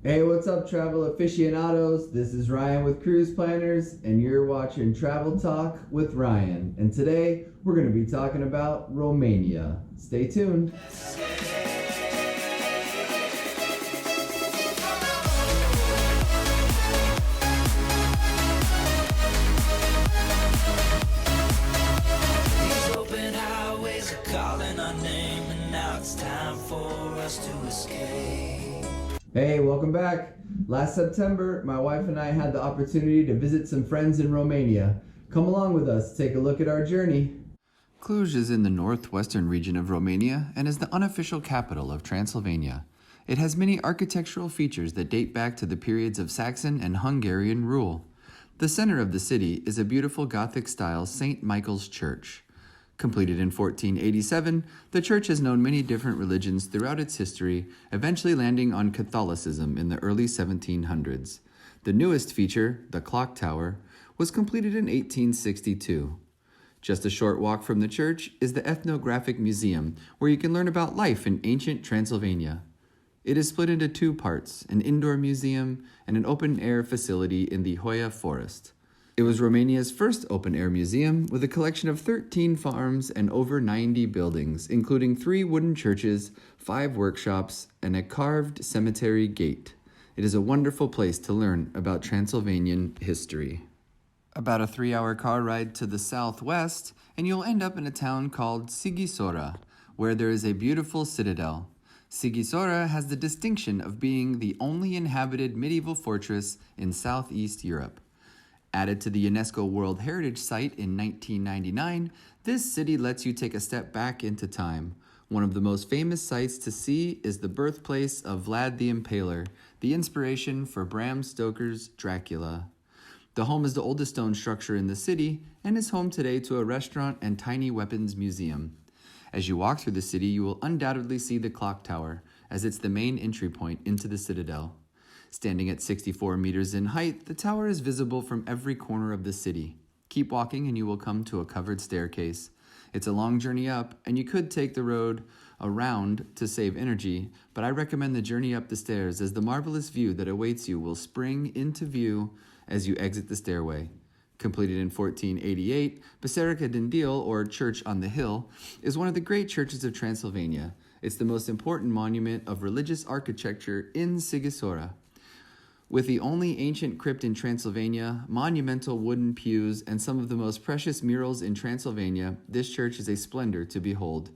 Hey, what's up, travel aficionados? This is Ryan with Cruise Planners, and you're watching Travel Talk with Ryan. And today, we're going to be talking about Romania. Stay tuned. These open highways are calling our name, and now it's time for us to escape. Hey, welcome back. Last September, my wife and I had the opportunity to visit some friends in Romania. Come along with us, take a look at our journey. Cluj is in the northwestern region of Romania and is the unofficial capital of Transylvania. It has many architectural features that date back to the periods of Saxon and Hungarian rule. The center of the city is a beautiful Gothic-style St. Michael's Church. Completed in 1487, the church has known many different religions throughout its history, eventually landing on Catholicism in the early 1700s. The newest feature, the clock tower, was completed in 1862. Just a short walk from the church is the Ethnographic Museum, where you can learn about life in ancient Transylvania. It is split into two parts, an indoor museum and an open-air facility in the Hoia Forest. It was Romania's first open-air museum with a collection of 13 farms and over 90 buildings, including 3 wooden churches, 5 workshops, and a carved cemetery gate. It is a wonderful place to learn about Transylvanian history. About a 3-hour car ride to the southwest, and you'll end up in a town called Sighisoara, where there is a beautiful citadel. Sighisoara has the distinction of being the only inhabited medieval fortress in southeast Europe. Added to the UNESCO World Heritage Site in 1999, this city lets you take a step back into time. One of the most famous sights to see is the birthplace of Vlad the Impaler, the inspiration for Bram Stoker's Dracula. The home is the oldest stone structure in the city and is home today to a restaurant and tiny weapons museum. As you walk through the city, you will undoubtedly see the clock tower, as it's the main entry point into the citadel. Standing at 64 meters in height, the tower is visible from every corner of the city. Keep walking and you will come to a covered staircase. It's a long journey up, and you could take the road around to save energy, but I recommend the journey up the stairs, as the marvelous view that awaits you will spring into view as you exit the stairway. Completed in 1488, Biserica din Deal, or Church on the Hill, is one of the great churches of Transylvania. It's the most important monument of religious architecture in Sighisoara. With the only ancient crypt in Transylvania, monumental wooden pews, and some of the most precious murals in Transylvania, this church is a splendor to behold.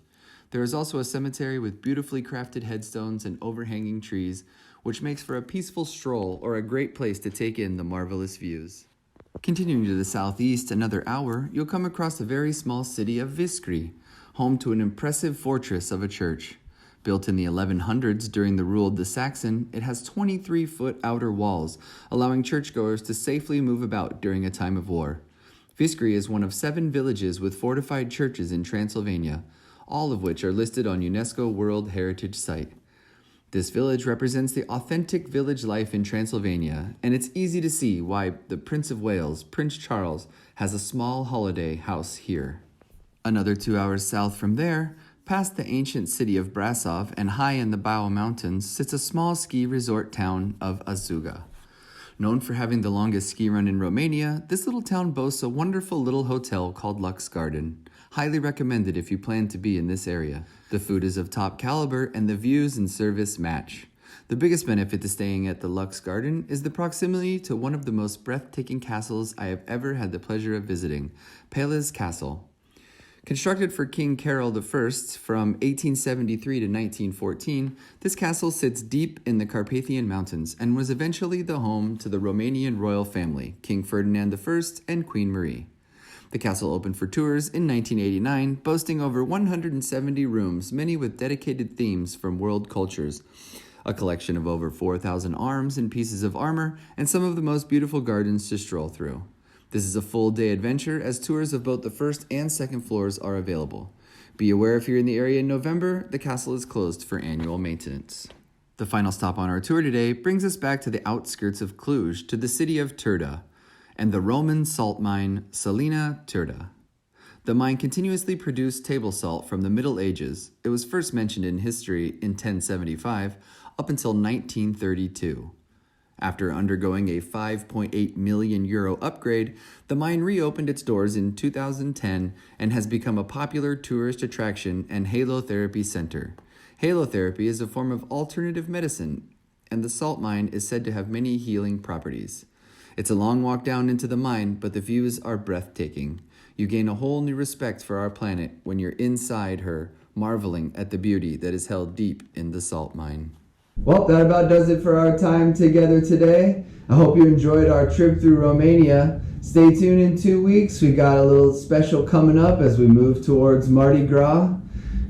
There is also a cemetery with beautifully crafted headstones and overhanging trees, which makes for a peaceful stroll or a great place to take in the marvelous views. Continuing to the southeast another hour, you'll come across the very small city of Viskri, home to an impressive fortress of a church. Built in the 1100s during the rule of the Saxon, it has 23-foot outer walls, allowing churchgoers to safely move about during a time of war. Viskri is one of 7 villages with fortified churches in Transylvania, all of which are listed on UNESCO World Heritage Site. This village represents the authentic village life in Transylvania, and it's easy to see why the Prince of Wales, Prince Charles, has a small holiday house here. Another 2 hours south from there, past the ancient city of Brasov and high in the Bau Mountains, sits a small ski resort town of Azuga. Known for having the longest ski run in Romania, this little town boasts a wonderful little hotel called Lux Garden. Highly recommended if you plan to be in this area. The food is of top caliber and the views and service match. The biggest benefit to staying at the Lux Garden is the proximity to one of the most breathtaking castles I have ever had the pleasure of visiting, Peles Castle. Constructed for King Carol I from 1873 to 1914, this castle sits deep in the Carpathian Mountains and was eventually the home to the Romanian royal family, King Ferdinand I and Queen Marie. The castle opened for tours in 1989, boasting over 170 rooms, many with dedicated themes from world cultures, a collection of over 4,000 arms and pieces of armor, and some of the most beautiful gardens to stroll through. This is a full-day adventure, as tours of both the first and second floors are available. Be aware if you're in the area in November, the castle is closed for annual maintenance. The final stop on our tour today brings us back to the outskirts of Cluj, to the city of Turda, and the Roman salt mine Salina Turda. The mine continuously produced table salt from the Middle Ages. It was first mentioned in history in 1075 up until 1932. After undergoing a 5.8 million euro upgrade, the mine reopened its doors in 2010 and has become a popular tourist attraction and halotherapy center. Halotherapy is a form of alternative medicine, and the salt mine is said to have many healing properties. It's a long walk down into the mine, but the views are breathtaking. You gain a whole new respect for our planet when you're inside her, marveling at the beauty that is held deep in the salt mine. Well, that about does it for our time together today. I hope you enjoyed our trip through Romania. Stay tuned in 2 weeks. We got a little special coming up as we move towards Mardi Gras.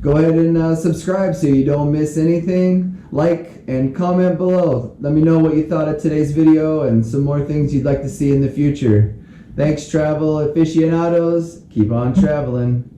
Go ahead and subscribe so you don't miss anything. Like and comment below. Let me know what you thought of today's video and some more things you'd like to see in the future. Thanks, travel aficionados. Keep on traveling.